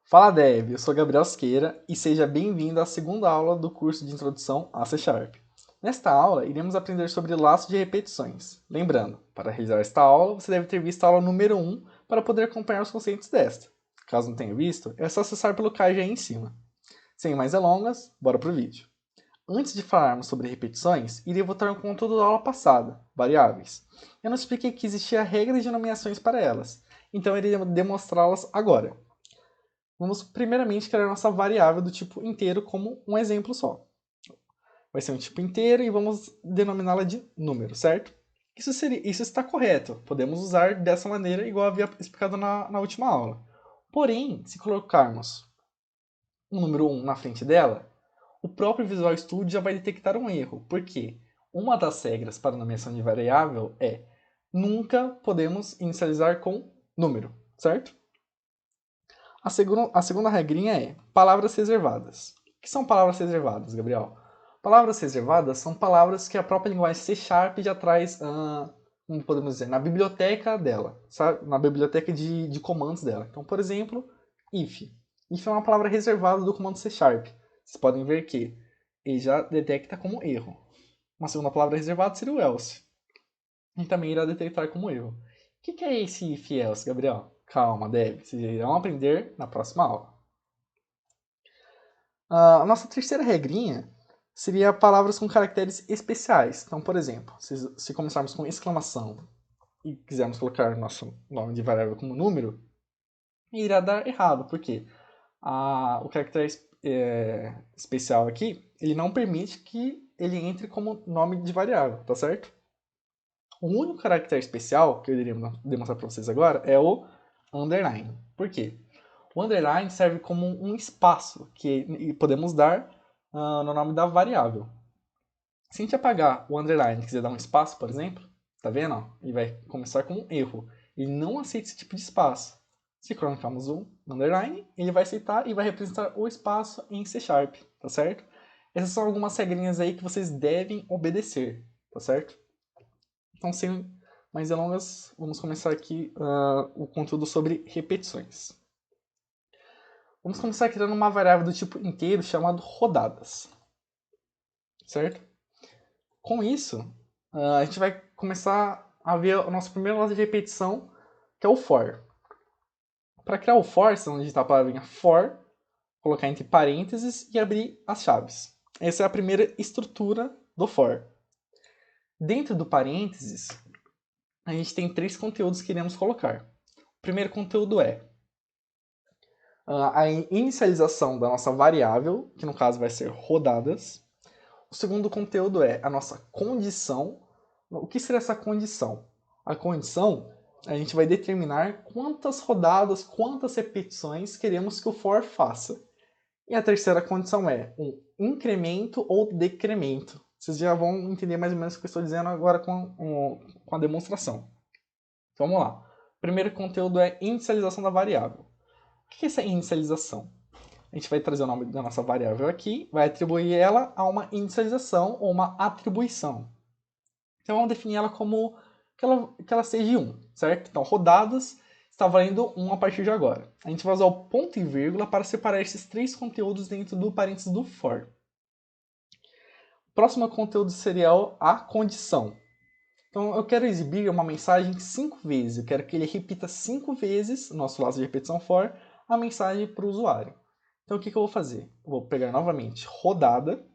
Fala Dev, eu sou Gabriel Siqueira e seja bem-vindo à segunda aula do curso de Introdução a C Sharp. Nesta aula, iremos aprender sobre laços de repetições. Lembrando, para realizar esta aula, você deve ter visto a aula número 1 para poder acompanhar os conceitos desta. Caso não tenha visto, é só acessar pelo card aí em cima. Sem mais delongas, bora pro vídeo. Antes de falarmos sobre repetições, irei voltar ao conteúdo da aula passada, variáveis. Eu não expliquei que existia regra de nomeações para elas, então irei demonstrá-las agora. Vamos primeiramente criar nossa variável do tipo inteiro como um exemplo só. Vai ser um tipo inteiro e vamos denominá-la de número, certo? Isso está correto, podemos usar dessa maneira igual havia explicado na última aula. Porém, se colocarmos um número 1 na frente dela, o próprio Visual Studio já vai detectar um erro, porque uma das regras para nomeação de variável é nunca podemos inicializar com número, certo? A segunda regrinha é palavras reservadas. O que são palavras reservadas, Gabriel? Palavras reservadas são palavras que a própria linguagem C Sharp já traz, como podemos dizer, na biblioteca dela, sabe? Na biblioteca de comandos dela. Então, por exemplo, if. If é uma palavra reservada do comando C Sharp. Vocês podem ver que ele já detecta como erro. Uma segunda palavra reservada seria o else. E também irá detectar como erro. O que é esse if e else, Gabriel? Calma, Dev, vocês irão aprender na próxima aula. A nossa terceira regrinha seria palavras com caracteres especiais. Então, por exemplo, se começarmos com exclamação e quisermos colocar nosso nome de variável como número, irá dar errado, porque o caractere especial aqui, ele não permite que ele entre como nome de variável, tá certo? O único caractere especial que eu iria demonstrar para vocês agora é o underline. Por quê? O underline serve como um espaço que podemos dar no nome da variável. Se a gente apagar o underline e quiser dar um espaço, por exemplo, tá vendo? Ó? Ele vai começar com um erro. Ele não aceita esse tipo de espaço. Se colocarmos um underline, ele vai aceitar e vai representar o espaço em C Sharp, tá certo? Essas são algumas regrinhas aí que vocês devem obedecer, tá certo? Então, sem mais delongas, vamos começar aqui o conteúdo sobre repetições. Vamos começar criando uma variável do tipo inteiro chamada rodadas, certo? Com isso, a gente vai começar a ver o nosso primeiro laço de repetição, que é o for. Para criar o for, vocês vão digitar a palavrinha for, colocar entre parênteses e abrir as chaves. Essa é a primeira estrutura do for. Dentro do parênteses, a gente tem três conteúdos que iremos colocar. O primeiro conteúdo é a inicialização da nossa variável, que no caso vai ser rodadas. O segundo conteúdo é a nossa condição. O que será essa condição? A condição, a gente vai determinar quantas rodadas, quantas repetições queremos que o for faça. E a terceira condição é um incremento ou decremento. Vocês já vão entender mais ou menos o que eu estou dizendo agora com a demonstração. Então vamos lá. O primeiro conteúdo é inicialização da variável. O que é essa inicialização? A gente vai trazer o nome da nossa variável aqui, vai atribuir ela a uma inicialização ou uma atribuição. Então vamos definir ela como que ela seja 1, certo? Então rodadas está valendo 1 a partir de agora. A gente vai usar o ponto e vírgula para separar esses três conteúdos dentro do parênteses do for. O próximo conteúdo seria a condição. Então eu quero exibir uma mensagem 5 vezes. Eu quero que ele repita 5 vezes, nosso laço de repetição for, a mensagem para o usuário. Então o que eu vou fazer? Eu vou pegar novamente rodada,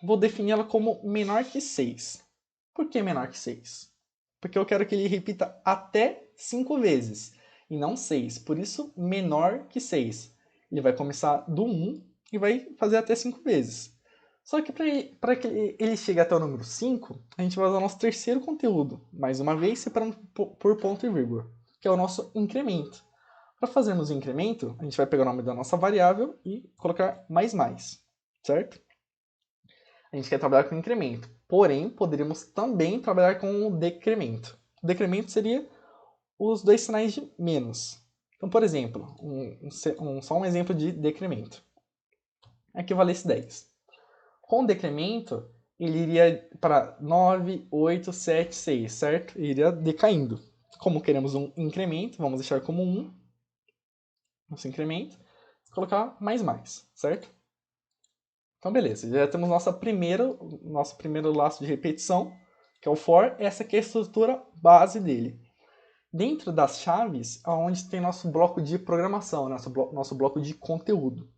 vou definir ela como menor que 6. Por que menor que 6? Porque eu quero que ele repita até 5 vezes e não 6. Por isso, menor que 6. Ele vai começar do 1 e vai fazer até 5 vezes. Só que para que ele chegue até o número 5, a gente vai usar o nosso terceiro conteúdo, mais uma vez separando por ponto e vírgula, que é o nosso incremento. Para fazermos o incremento, a gente vai pegar o nome da nossa variável e colocar mais, certo? A gente quer trabalhar com incremento, porém, poderíamos também trabalhar com o decremento. O decremento seria os dois sinais de menos. Então, por exemplo, só um exemplo de decremento. Equivalesse 10. Com o decremento, ele iria para 9, 8, 7, 6, certo? Ele iria decaindo. Como queremos um incremento, vamos deixar como 1. nosso incremento, colocar mais, certo? Então, beleza, já temos nosso primeiro laço de repetição, que é o for, essa aqui é a estrutura base dele. Dentro das chaves, é onde tem nosso bloco de programação, nosso bloco de conteúdo.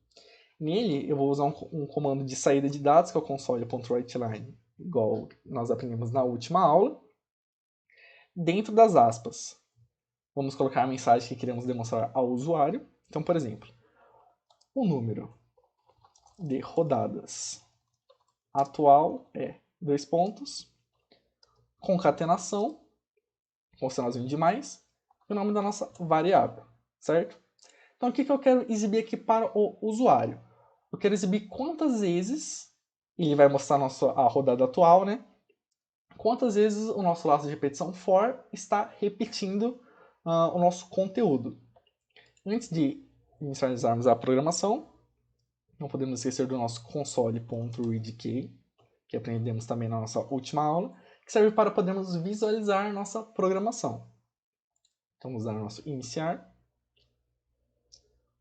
Nele, eu vou usar um comando de saída de dados, que é o console.writeLine, igual nós aprendemos na última aula. Dentro das aspas, vamos colocar a mensagem que queremos demonstrar ao usuário. Então, por exemplo, o número de rodadas atual é 2 pontos, concatenação, com o sinalzinho de mais, e o nome da nossa variável, certo? Então, o que eu quero exibir aqui para o usuário? Eu quero exibir quantas vezes, e ele vai mostrar a rodada atual, né? Quantas vezes o nosso laço de repetição for está repetindo o nosso conteúdo. Antes de inicializarmos a programação, não podemos esquecer do nosso console.readkey, que aprendemos também na nossa última aula, que serve para podermos visualizar nossa programação. Então, vamos dar nosso iniciar.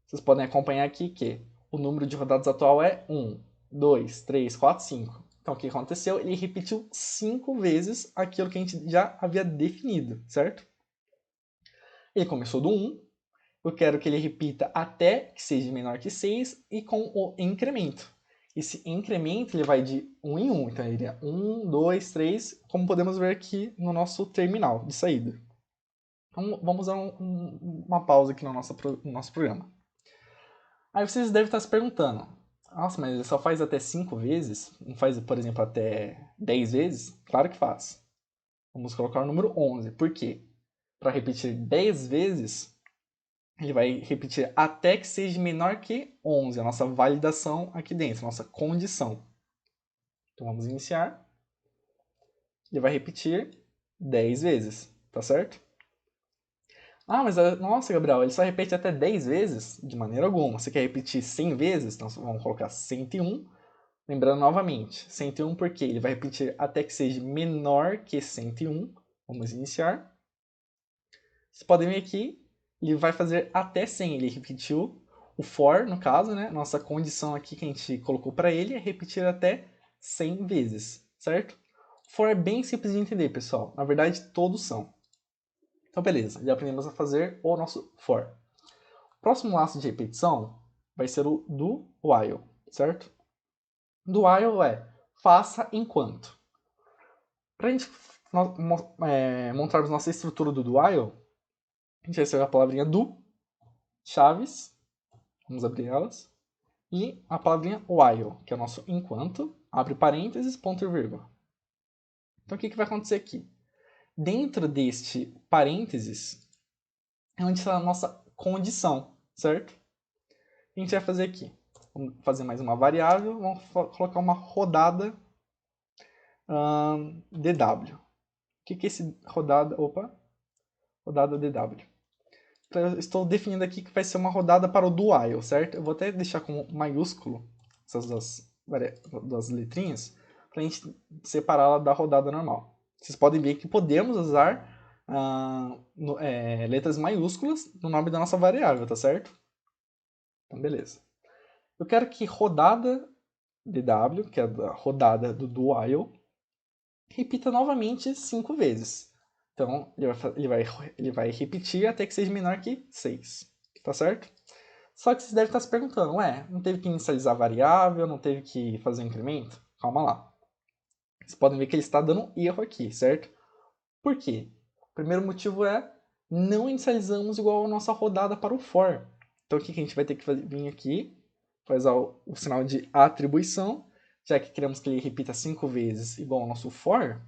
Vocês podem acompanhar aqui que o número de rodadas atual é 1, 2, 3, 4, 5. Então, o que aconteceu? Ele repetiu 5 vezes aquilo que a gente já havia definido, certo? Ele começou do 1, eu quero que ele repita até que seja menor que 6 e com o incremento. Esse incremento ele vai de 1 em 1, então ele é 1, 2, 3, como podemos ver aqui no nosso terminal de saída. Então, vamos dar uma pausa aqui no nosso programa. Aí vocês devem estar se perguntando, nossa, mas ele só faz até 5 vezes? Não faz, por exemplo, até 10 vezes? Claro que faz. Vamos colocar o número 11. Por quê? Para repetir 10 vezes, ele vai repetir até que seja menor que 11, a nossa validação aqui dentro, a nossa condição. Então vamos iniciar. Ele vai repetir 10 vezes, tá certo? Ah, mas nossa, Gabriel, ele só repete até 10 vezes? De maneira alguma. Você quer repetir 100 vezes? Então vamos colocar 101. Lembrando novamente, 101 porque ele vai repetir até que seja menor que 101. Vamos iniciar. Vocês podem ver aqui, ele vai fazer até 100. Ele repetiu o for, no caso, né? Nossa condição aqui que a gente colocou para ele é repetir até 100 vezes, certo? O for é bem simples de entender, pessoal. Na verdade, todos são. Então, beleza. Já aprendemos a fazer o nosso for. O próximo laço de repetição vai ser o do while, certo? Do while é faça enquanto. Para a gente montarmos nossa estrutura do while, a gente vai escrever a palavrinha do, chaves, vamos abrir elas, e a palavrinha while, que é o nosso enquanto, abre parênteses, ponto e vírgula. Então, o que vai acontecer aqui? Dentro deste parênteses é onde está a nossa condição, certo? O que a gente vai fazer aqui? Vamos fazer mais uma variável, vamos colocar uma rodada DW. O que é esse rodada? Opa! Rodada DW. Então, eu estou definindo aqui que vai ser uma rodada para o do while, certo? Eu vou até deixar como maiúsculo essas duas letrinhas para a gente separá-la da rodada normal. Vocês podem ver que podemos usar letras maiúsculas no nome da nossa variável, tá certo? Então, beleza. Eu quero que rodada DW, que é a rodada do while, repita novamente 5 vezes. Então, ele vai repetir até que seja menor que 6. Tá certo? Só que vocês devem estar se perguntando, ué, não teve que inicializar a variável, não teve que fazer um incremento? Calma lá. Vocês podem ver que ele está dando erro aqui, certo? Por quê? O primeiro motivo é não inicializamos igual a nossa rodada para o for. Então, o que a gente vai ter que vir aqui? Fazer o sinal de atribuição, já que queremos que ele repita 5 vezes igual ao nosso for,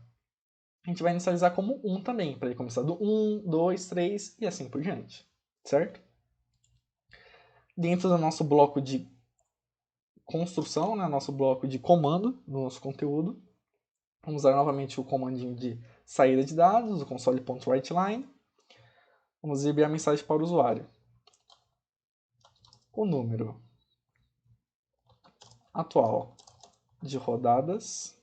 a gente vai inicializar como 1 também, para ele começar do 1, 2, 3 e assim por diante, certo? Dentro do nosso bloco de construção, né, nosso bloco de comando do nosso conteúdo, vamos usar novamente o comandinho de saída de dados, o console.writeLine. Vamos exibir a mensagem para o usuário. O número atual de rodadas.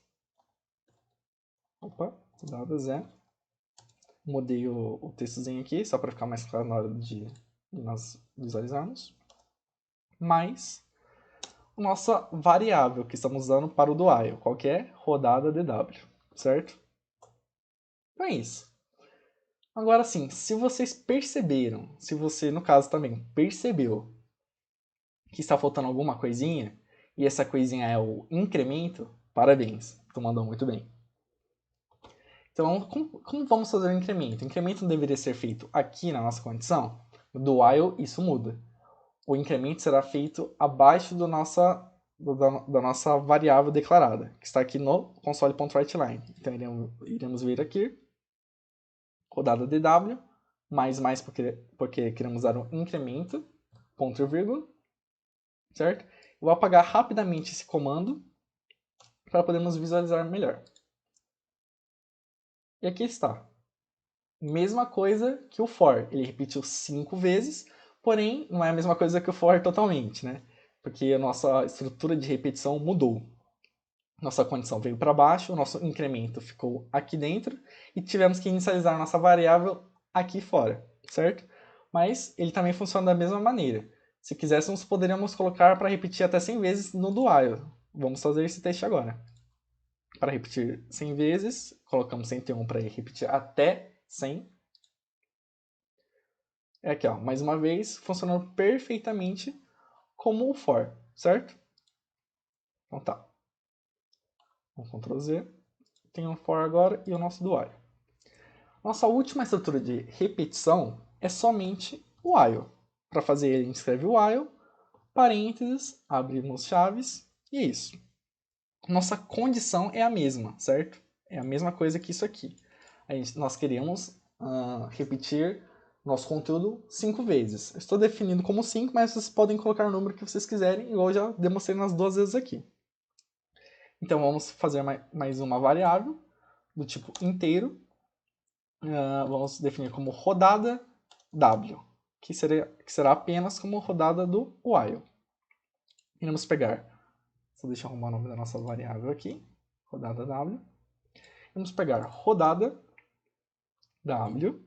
Rodadas é. Mudei o textozinho aqui, só para ficar mais claro na hora de nós visualizarmos, mais a nossa variável que estamos usando para o do while, qual que é? Rodada DW, certo? Então é isso. Agora sim, se vocês perceberam, se você, no caso também, percebeu que está faltando alguma coisinha, e essa coisinha é o incremento, parabéns, tu mandou muito bem. Então, como vamos fazer o incremento? O incremento não deveria ser feito aqui na nossa condição? Do while, isso muda. O incremento será feito abaixo da nossa variável declarada, que está aqui no console.writeLine. Então, iremos vir aqui, rodada DW, mais porque queremos dar um incremento, ponto e vírgula, certo? Eu vou apagar rapidamente esse comando para podermos visualizar melhor. E aqui está. Mesma coisa que o for. Ele repetiu 5 vezes, porém não é a mesma coisa que o for totalmente, né? Porque a nossa estrutura de repetição mudou. Nossa condição veio para baixo, o nosso incremento ficou aqui dentro e tivemos que inicializar nossa variável aqui fora, certo? Mas ele também funciona da mesma maneira. Se quiséssemos, poderíamos colocar para repetir até 100 vezes no do while. Vamos fazer esse teste agora. Para repetir 100 vezes, colocamos 101 para repetir até 100. É aqui, ó, mais uma vez, funcionando perfeitamente como o for, certo? Então tá. Vamos Ctrl Z. Tem um for agora e o nosso do while. Nossa última estrutura de repetição é somente o while. Para fazer ele, a gente escreve while, parênteses, abrimos chaves e é isso. Nossa condição é a mesma, certo? É a mesma coisa que isso aqui. Nós queremos repetir nosso conteúdo 5 vezes. Eu estou definindo como 5, mas vocês podem colocar o número que vocês quiserem, igual eu já demonstrei nas 2 vezes aqui. Então vamos fazer mais uma variável do tipo inteiro. Vamos definir como rodada W, que será apenas como rodada do while. Iremos pegar, deixa eu arrumar o nome da nossa variável aqui, rodada W. Vamos pegar rodada W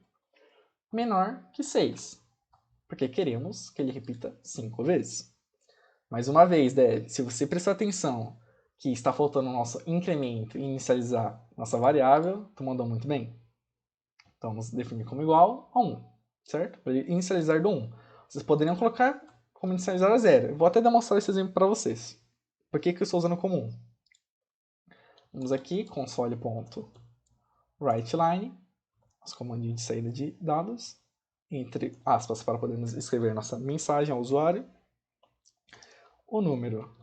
menor que 6, porque queremos que ele repita 5 vezes. Mais uma vez, Dev, se você prestar atenção que está faltando o nosso incremento e inicializar nossa variável, tu mandou muito bem. Então vamos definir como igual a 1, certo? Para inicializar do 1. Vocês poderiam colocar como inicializar a 0. Eu vou até demonstrar esse exemplo para vocês. Por que eu estou usando como 1? Vamos aqui, console.writeLine, nosso comandinho de saída de dados, entre aspas, para podermos escrever nossa mensagem ao usuário. O número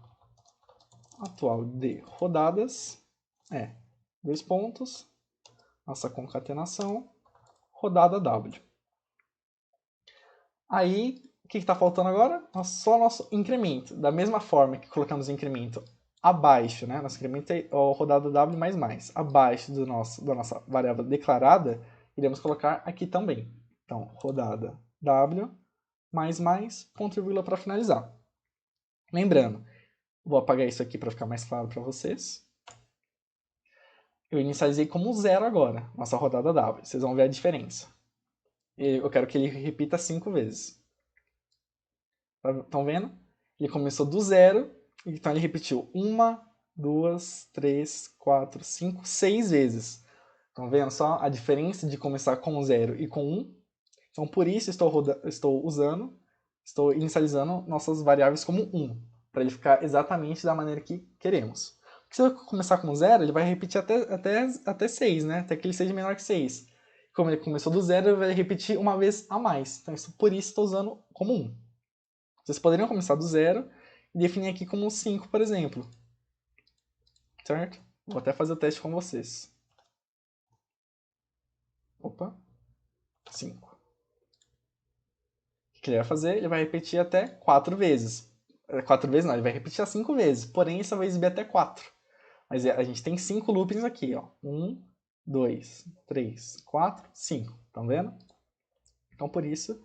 atual de rodadas é 2 pontos, nossa concatenação, rodada W. Aí, o que está faltando agora? Só nosso incremento. Da mesma forma que colocamos o incremento abaixo, né? Nosso incremento é o rodada W mais, abaixo da nossa variável declarada, iremos colocar aqui também. Então, rodada W mais, ponto e vírgula para finalizar. Lembrando, vou apagar isso aqui para ficar mais claro para vocês. Eu inicializei como 0 agora, nossa rodada W. Vocês vão ver a diferença. Eu quero que ele repita 5 vezes. Estão vendo? Ele começou do 0, então ele repetiu 1, 2, 3, 4, 5, 6 vezes. Estão vendo só a diferença de começar com 0 e com 1? Então por isso estou inicializando nossas variáveis como 1, para ele ficar exatamente da maneira que queremos. Porque se eu começar com 0, ele vai repetir até 6, né? Até que ele seja menor que 6. Como ele começou do 0, ele vai repetir uma vez a mais. Então por isso estou usando como 1. Vocês poderiam começar do 0 e definir aqui como 5, por exemplo. Certo? Vou até fazer o teste com vocês. Opa. 5. O que ele vai fazer? Ele vai repetir até 4 vezes. 4 vezes não, ele vai repetir 5 vezes. Porém, isso vai exibir até 4. Mas a gente tem 5 loopings aqui, ó. 1, 2, 3, 4, 5. Estão vendo? Então, por isso,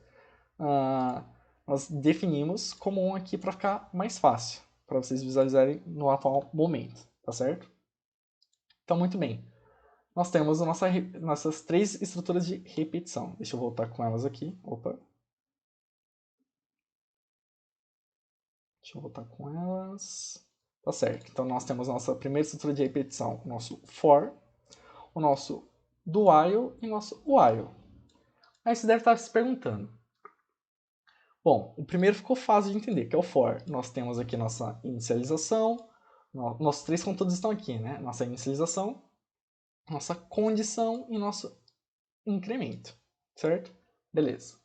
nós definimos como 1 aqui para ficar mais fácil. Para vocês visualizarem no atual momento. Tá certo? Então, muito bem. Nós temos nossas 3 estruturas de repetição. Deixa eu voltar com elas aqui. Opa. Deixa eu voltar com elas. Tá certo. Então nós temos a nossa primeira estrutura de repetição, o nosso for, o nosso do while e o nosso while. Aí você deve estar se perguntando. Bom, o primeiro ficou fácil de entender, que é o for. Nós temos aqui nossa inicialização, nossos três conteúdos estão aqui, né? Nossa inicialização, nossa condição e nosso incremento, certo? Beleza.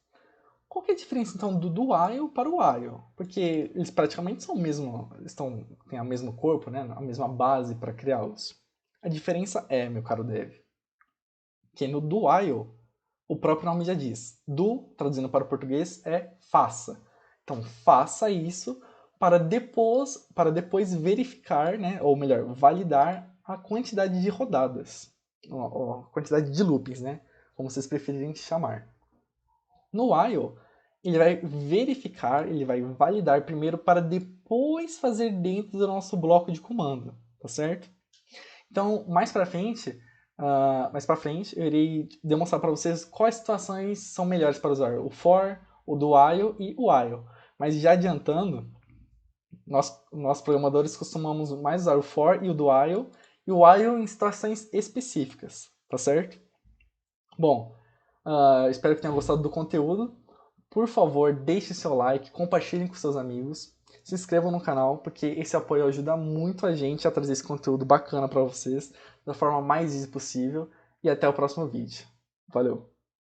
Qual que é a diferença então do while para o while? Porque eles praticamente são o mesmo, têm o mesmo corpo, né? A mesma base para criá-los. A diferença é, meu caro dev, que no do while, o próprio nome já diz. Do, traduzindo para o português, é faça. Então, faça isso para depois verificar, né? Ou melhor, validar a quantidade de rodadas. A quantidade de loopings, né? Como vocês preferirem chamar. No while, ele vai verificar, ele vai validar primeiro para depois fazer dentro do nosso bloco de comando, tá certo? Então, mais para frente, eu irei demonstrar para vocês quais situações são melhores para usar o for, o do while e o while. Mas já adiantando, nós programadores costumamos mais usar o for e o do while em situações específicas, tá certo? Bom, espero que tenham gostado do conteúdo. Por favor, deixe seu like, compartilhem com seus amigos, se inscrevam no canal, porque esse apoio ajuda muito a gente a trazer esse conteúdo bacana para vocês da forma mais easy possível. E até o próximo vídeo. Valeu!